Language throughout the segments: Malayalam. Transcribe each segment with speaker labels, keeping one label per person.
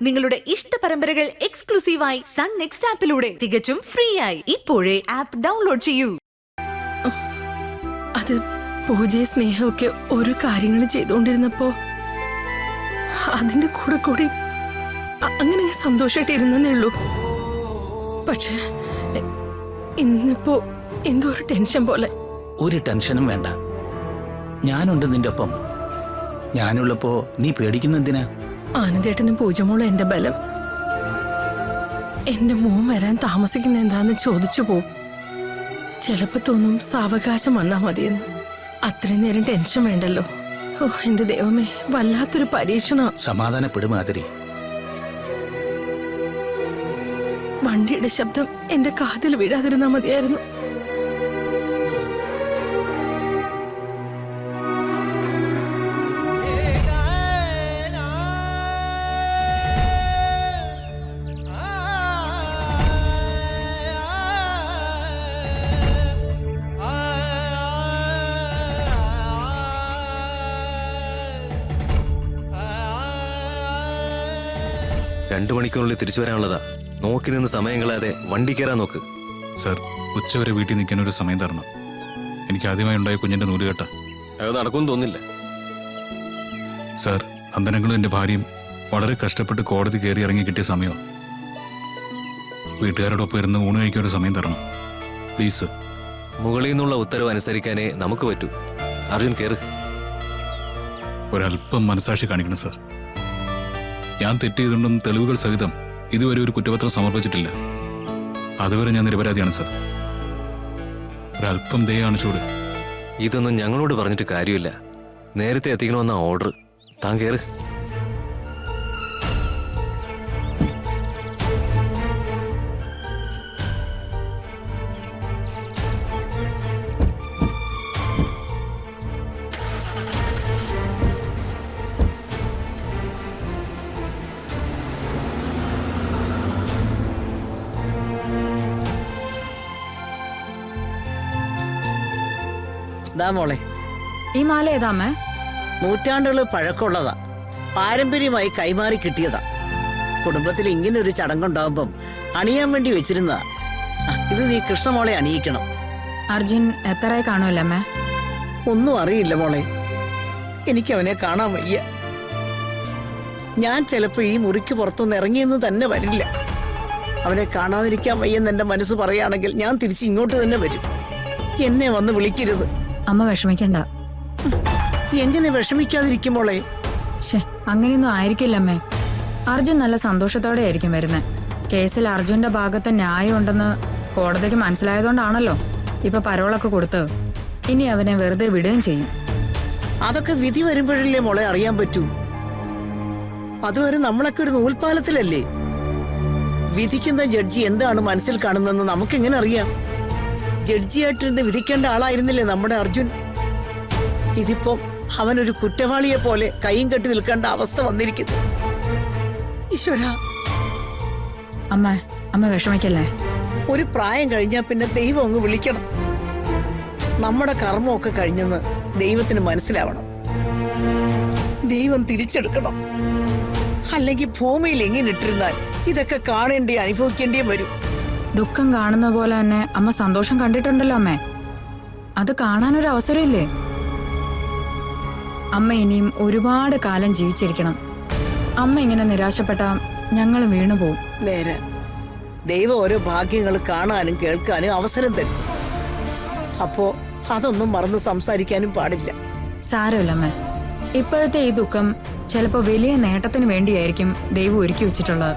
Speaker 1: നിങ്ങളുടെ ഇഷ്ട പരമ്പരകൾ എക്സ്ക്ലൂസീവായി സൺ നെക്സ്റ്റ് ആപ്പിലൂടെ തികച്ചും ഫ്രീ ആയി ഇപ്പോഴേ ആപ്പ് ഡൗൺലോഡ് ചെയ്യൂ.
Speaker 2: അത് പൂജയും സ്നേഹമൊക്കെ ഓരോ കാര്യങ്ങൾ ചെയ്തുകൊണ്ടിരുന്നപ്പോ അതിന്റെ കൂടെ കൂടി അങ്ങനെ സന്തോഷമായിട്ട് ഇരുന്നേ ഉള്ളൂ. പക്ഷെ ഇന്നിപ്പോ എന്തോ ഒരു ടെൻഷൻ പോലെ.
Speaker 3: ഒരു ടെൻഷനും വേണ്ട, ഞാനുണ്ട് നിന്റെ ഒപ്പം. ഞാനുള്ളപ്പോ നീ പേടിക്കുന്ന എന്തിനാ?
Speaker 2: ആനന്ദേട്ടനും പൂജമോളും എന്റെ ബലം. എന്റെ മോൻ വരാൻ താമസിക്കുന്ന എന്താന്ന് ചോദിച്ചു പോവും. ചിലപ്പോ തോന്നും സാവകാശം വന്നാ മതിയെന്ന്. അത്രയും നേരം ടെൻഷൻ വേണ്ടല്ലോ. ഓ എന്റെ ദൈവമേ, വല്ലാത്തൊരു പരീക്ഷണ.
Speaker 3: സമാധാനപ്പെടുമാതിരി.
Speaker 2: വണ്ടിയുടെ ശബ്ദം എന്റെ കാതിൽ വീഴാതിരുന്നാ മതിയായിരുന്നു.
Speaker 4: രണ്ടു മണിക്കൂറിനുള്ളിൽ തിരിച്ചു വരാനുള്ളതാ. നോക്കി നിന്ന് സമയം കളയാതെ വണ്ടി കയറാൻ നോക്ക്.
Speaker 5: സർ, ഉച്ചവരെ വീട്ടിൽ നിൽക്കാൻ ഒരു സമയം തരണം. എനിക്ക് ആദ്യമായി ഉണ്ടായ കുഞ്ഞിന്റെ നൂലുകെട്ട.
Speaker 4: അത് നടക്കുമെന്ന് തോന്നില്ല.
Speaker 5: സർ, നന്ദനങ്ങളും എൻ്റെ ഭാര്യയും വളരെ കഷ്ടപ്പെട്ട് കോടതി കയറി ഇറങ്ങി കിട്ടിയ സമയം. വീട്ടുകാരോടൊപ്പം ഇരുന്ന് ഊണ് കഴിക്കാൻ ഒരു സമയം തരണം പ്ലീസ്.
Speaker 4: മുകളിൽ നിന്നുള്ള ഉത്തരവ് അനുസരിക്കാനേ നമുക്ക് പറ്റൂ. അർജുൻ കയറ്.
Speaker 5: ഒരല്പം മനസാക്ഷി കാണിക്കണം സർ. ഞാൻ തെറ്റ് ചെയ്തിട്ടുണ്ടെന്ന് തെളിവുകൾ സഹിതം ഇതുവരെ ഒരു കുറ്റപത്രം സമർപ്പിച്ചിട്ടില്ല. അതുവരെ ഞാൻ നിരപരാധിയാണ് സർ. ഒരല്പം ദയ കാണിച്ചോട്.
Speaker 4: ഇതൊന്നും ഞങ്ങളോട് പറഞ്ഞിട്ട് കാര്യമില്ല. നേരത്തെ എത്തിക്കണമെന്ന ഓർഡർ. താൻ കയറ്.
Speaker 6: മോളെ,
Speaker 7: ഈ മാല ഏതാമ്മേ?
Speaker 6: നൂറ്റാണ്ടുകൾ പഴക്കമുള്ളതാ. പാരമ്പര്യമായി കൈമാറി കിട്ടിയതാ. കുടുംബത്തിൽ ഇങ്ങനെ ഒരു ചടങ്ങുണ്ടാവുമ്പം അണിയാൻ വേണ്ടി വെച്ചിരുന്നതാ. ഇത് നീ കൃഷ്ണമോളെ അണിയിക്കണം.
Speaker 7: അർജുൻ എത്രയായി കാണുമല്ലേ?
Speaker 6: ഒന്നും അറിയില്ല മോളെ, എനിക്ക് അവനെ കാണാൻ വയ്യ. ഞാൻ ചിലപ്പോ ഈ മുറിക്ക് പുറത്തൊന്നും ഇറങ്ങിയെന്ന് തന്നെ വരില്ല. അവനെ കാണാതിരിക്കാൻ വയ്യെന്ന് എന്റെ മനസ്സ് പറയുകയാണെങ്കിൽ ഞാൻ തിരിച്ച് ഇങ്ങോട്ട് തന്നെ വരും. എന്നെ വന്ന് വിളിക്കരുത്.
Speaker 7: അമ്മ വിഷമിക്കണ്ട.
Speaker 6: എങ്ങനെ വിഷമിക്കാതിരിക്കും മോളെ?
Speaker 7: അങ്ങനെയൊന്നും ആയിരിക്കില്ലമ്മേ. അർജുൻ നല്ല സന്തോഷത്തോടെ ആയിരിക്കും വരുന്നത്. കേസിൽ അർജുന്റെ ഭാഗത്ത് ന്യായമുണ്ടെന്ന് കോടതിക്ക് മനസ്സിലായതുകൊണ്ടാണല്ലോ ഇപ്പൊ പരോളൊക്കെ കൊടുത്തത്. ഇനി അവനെ വെറുതെ വിടുകയും ചെയ്യും.
Speaker 6: അതൊക്കെ വിധി വരുമ്പോഴല്ലേ മോളെ അറിയാൻ പറ്റൂ. അതുവരെ നമ്മളൊക്കെ ഒരു നൂൽപാലത്തിലല്ലേ. വിധിക്കുന്ന ജഡ്ജി എന്താണ് മനസ്സിൽ കാണുന്നതെന്ന് നമുക്കെങ്ങനെ അറിയാം? ജഡ്ജിയായിട്ടിരുന്ന് വിധിക്കേണ്ട ആളായിരുന്നില്ലേ നമ്മുടെ അർജുൻ. ഇതിപ്പോ അവനൊരു കുറ്റവാളിയെ പോലെ കൈയും കെട്ടി നിൽക്കേണ്ട അവസ്ഥ വന്നിരിക്കുന്നു. ഈശ്വര,
Speaker 7: അമ്മ വിഷമിക്കല്ലേ.
Speaker 6: ഒരു പ്രായം കഴിഞ്ഞാൽ പിന്നെ ദൈവം അങ്ങ് വിളിക്കണം. നമ്മുടെ കർമ്മമൊക്കെ കഴിഞ്ഞെന്ന് ദൈവത്തിന് മനസ്സിലാവണം. ദൈവം തിരിച്ചെടുക്കണം. അല്ലെങ്കിൽ ഭൂമിയിൽ എങ്ങനെ ഇട്ടിരുന്നാൽ ഇതൊക്കെ കാണേണ്ടി അനുഭവിക്കേണ്ടിയും വരും.
Speaker 7: ദുഃഖം കാണുന്ന പോലെ തന്നെ അമ്മ സന്തോഷം കണ്ടിട്ടുണ്ടല്ലോ അമ്മേ. അത് കാണാനൊരു അവസരമില്ലേ? അമ്മ ഇനിയും ഒരുപാട് കാലം ജീവിച്ചിരിക്കണം. അമ്മ ഇങ്ങനെ നിരാശപ്പെട്ട ഞങ്ങളും വീണുപോകും.
Speaker 6: നേരെ ദൈവം ഓരോ ഭാഗ്യങ്ങൾ കാണാനും കേൾക്കാനും അവസരം തരും. അപ്പോ അതൊന്നും മറന്ന് സംസാരിക്കാനും പാടില്ല.
Speaker 7: സാരമില്ലമ്മേ. ഇപ്പോഴത്തെ ഈ ദുഃഖം ചിലപ്പോ വലിയ നേട്ടത്തിന് വേണ്ടിയായിരിക്കും ദൈവം ഒരുക്കി വെച്ചിട്ടുള്ളത്.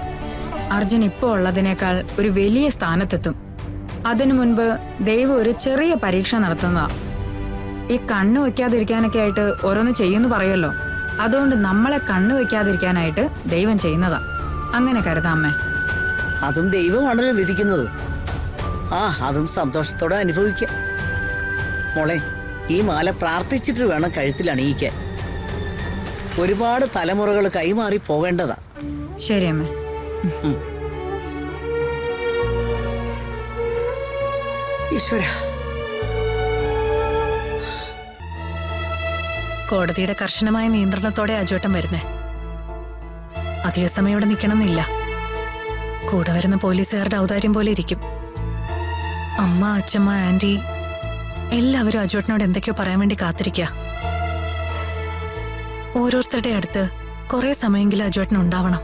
Speaker 7: അർജുൻ ഇപ്പോൾ ഉള്ളതിനേക്കാൾ ഒരു വലിയ സ്ഥാനത്തെത്തും. അതിനു മുൻപ് ദൈവം ഒരു ചെറിയ പരീക്ഷ നടത്തുന്നതാ. ഈ കണ്ണു വെക്കാതിരിക്കാനൊക്കെ ആയിട്ട് ഓരോന്ന് ചെയ്യുന്നു പറയുമല്ലോ. അതുകൊണ്ട് നമ്മളെ കണ്ണു വെക്കാതിരിക്കാനായിട്ട് ദൈവം ചെയ്യുന്നതാ. അങ്ങനെ കരുതാമ്മേ.
Speaker 6: അതും ദൈവമാണല്ലോ വിധിക്കുന്നത്. അതും സന്തോഷത്തോടെ അനുഭവിക്കാം. മോളെ, ഈ മാല പ്രാർത്ഥിച്ചിട്ട് വേണം കഴുത്തിൽ അണിയിക്കാൻ. ഒരുപാട് തലമുറകൾ കൈമാറി പോവേണ്ടതാ.
Speaker 7: ശരി അമ്മേ.
Speaker 6: ഈശ്വര,
Speaker 2: കോടതിയുടെ കർശനമായ നിയന്ത്രണത്തോടെ അജോട്ടം വരുന്നേ.
Speaker 7: അധിക സമയം ഇവിടെ നിൽക്കണമെന്നില്ല. കൂടെ വരുന്ന പോലീസുകാരുടെ ഔദാര്യം പോലെ ഇരിക്കും. അമ്മ, അച്ഛമ്മ, ആന്റി എല്ലാവരും അജുവേട്ടനോട് എന്തൊക്കെയോ പറയാൻ വേണ്ടി കാത്തിരിക്കുക. ഓരോരുത്തരുടെ അടുത്ത് കുറെ സമയമെങ്കിലും അജുവേട്ടൻ ഉണ്ടാവണം.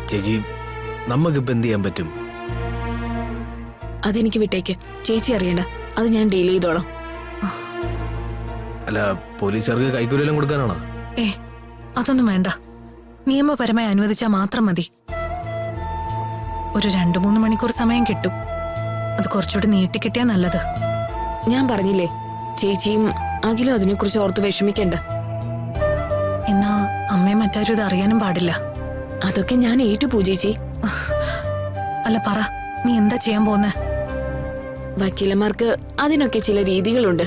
Speaker 8: ചേച്ചി, നമുക്കിപ്പോ എന്ത് ചെയ്യാൻ പറ്റും?
Speaker 9: അതെനിക്ക് വിട്ടേക്ക്, ചേച്ചി അറിയണ്ട, അത് ഞാൻ ഡീൽ ചെയ്തോളാം.
Speaker 8: അല്ല, പോലീസുകാർക്ക് കൈക്കൂലിയെല്ലാം കൊടുക്കാനാണോ?
Speaker 7: അതൊന്നും വേണ്ട. നിയമപരമായി അനുവദിച്ചാൽ മാത്രം മതി. ഒരു 2-3 മണിക്കൂർ സമയം കിട്ടും. അത് കുറച്ചുകൂടി നീട്ടിക്കിട്ടിയാ നല്ലത്.
Speaker 9: ഞാൻ പറഞ്ഞില്ലേ, ചേച്ചിയും അഖിലും അതിനെക്കുറിച്ച് ഓർത്ത് വിഷമിക്കണ്ട.
Speaker 7: എന്നാ അമ്മയും മറ്റാരും ഇത് അറിയാനും പാടില്ല.
Speaker 9: അതൊക്കെ ഞാൻ ഏറ്റു പൂജേച്ചി.
Speaker 7: അല്ല, പറ, നീ എന്താ ചെയ്യാൻ പോന്നെ?
Speaker 9: വക്കീലന്മാർക്ക് അതിനൊക്കെ ചില രീതികളുണ്ട്.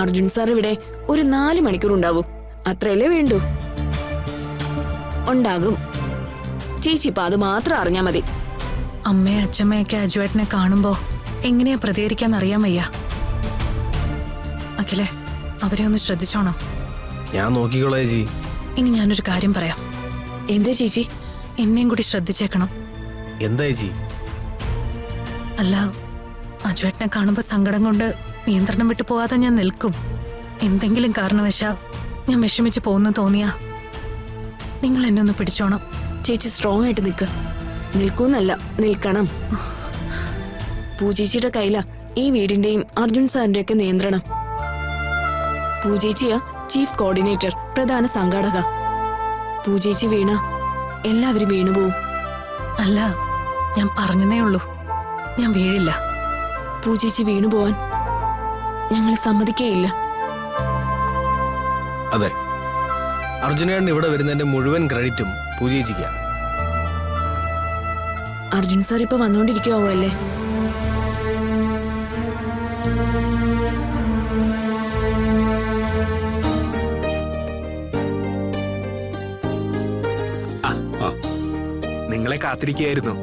Speaker 9: അർജുൻ സാർ ഇവിടെ ഒരു 4 മണിക്കൂർ ഉണ്ടാവും. അത്രയല്ലേ വേണ്ടൂ? ഉണ്ടാകും. ചേച്ചി ഇപ്പൊ അത് മാത്രം അറിഞ്ഞാ മതി.
Speaker 7: അമ്മയും അച്ഛമ്മയൊക്കെ അജുവേട്ടനെ കാണുമ്പോ എങ്ങനെയാ പ്രതികരിക്കാന്നറിയാൻ വയ്യ. അഖിലേ, അവരെ ഒന്ന് ശ്രദ്ധിച്ചോണം.
Speaker 8: ഞാൻ നോക്കിക്കോളാം ചേച്ചി.
Speaker 7: ഇനി ഞാനൊരു കാര്യം പറയാം.
Speaker 9: എന്താ ചേച്ചി?
Speaker 7: എന്നെയും കൂടി ശ്രദ്ധിച്ചേക്കണം.
Speaker 8: എന്താ ചേച്ചി?
Speaker 7: അല്ല, അജുവേട്ടനെ കാണുമ്പോ സങ്കടം കൊണ്ട് നിയന്ത്രണം വിട്ടു പോവാതെ ഞാൻ നിൽക്കും. എന്തെങ്കിലും കാരണവശാ ഞാൻ വിഷമിച്ച് പോകുന്നു തോന്നിയാ നിങ്ങൾ എന്നെ ഒന്ന് പിടിച്ചോണം.
Speaker 9: ചേച്ചി സ്ട്രോങ് ആയിട്ട് നിൽക്ക്. നിൽക്കൂന്നല്ല, നിൽക്കണം. പൂജേച്ചിയുടെ കയ്യിലാ ഈ വീടിന്റെയും അർജുൻ സാറിന്റെ ഒക്കെ നിയന്ത്രണം. പൂജേച്ചിയാ ചീഫ് കോർഡിനേറ്റർ, പ്രധാന സംഘാടക. പൂജേച്ചി വീണ എല്ലാവരും വീണുപോവും.
Speaker 7: അല്ല, ഞാൻ പറഞ്ഞതേ ഉള്ളൂ, ഞാൻ വീഴില്ല.
Speaker 9: പൂജേച്ചി വീണുപോവാൻ ഞങ്ങൾ സമ്മതിക്കേയില്ല.
Speaker 8: അതെ, അർജുനേട്ടൻ ഇവിടെ വരുന്നതിന്റെ മുഴുവൻ ക്രെഡിറ്റും പൂജേച്ചിക്കാ.
Speaker 9: അർജുൻ സാർ ഇപ്പൊ വന്നോണ്ടിരിക്കുവോ അല്ലേ?
Speaker 10: നിങ്ങളെ കാത്തിരിക്കുകയായിരുന്നു.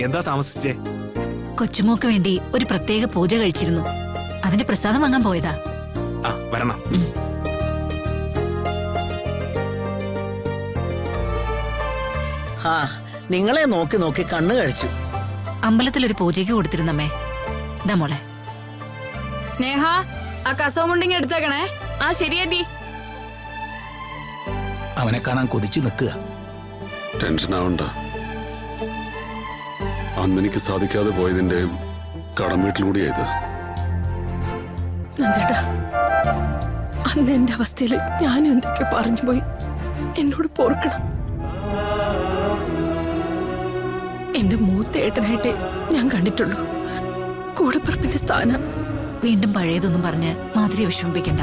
Speaker 10: എന്താ താമസിച്ചേ?
Speaker 1: കൊച്ചുമോക്ക് വേണ്ടി ഒരു പ്രത്യേക പൂജ കഴിച്ചിരുന്നു. അതിന്റെ പ്രസാദം വാങ്ങാൻ പോയതാ.
Speaker 10: വരണം.
Speaker 6: ആ, നിങ്ങളെ നോക്കി നോക്കി കണ്ണു കഴിച്ചു.
Speaker 1: അമ്പലത്തിലൊരു പൂജയ്ക്ക് കൊടുത്തിരുന്നമ്മേ. ദാ മോളെ.
Speaker 7: സ്നേഹ, ആ കസവുമുണ്ടെങ്കിൽ എടുത്തേക്കണേ.
Speaker 9: ആ ശരിയാറ്റി.
Speaker 3: അവനെ കാണാൻ കൊതിച്ചു നിൽക്കുക.
Speaker 11: ടെൻഷൻ ആവണ്ട. അന്നെനിക്ക് സാധിക്കാതെ പോയതിന്റെ കടം വീട്ടിലൂടെയായത്.
Speaker 2: നന്ദേട്ടാ, അന്ന് എന്റെ അവസ്ഥയിൽ ഞാനും എന്തൊക്കെയോ പറഞ്ഞു പോയി. എന്നോട് പൊറുക്കണം. എന്റെ മൂത്ത ഏട്ടനായിട്ടേ ഞാൻ കണ്ടിട്ടുള്ളൂ. കൂടപ്പിറപ്പിന്റെ സ്ഥാനം
Speaker 1: വീണ്ടും പഴയതൊന്നും പറഞ്ഞ് മാധുരി വിഷമിപ്പിക്കണ്ട.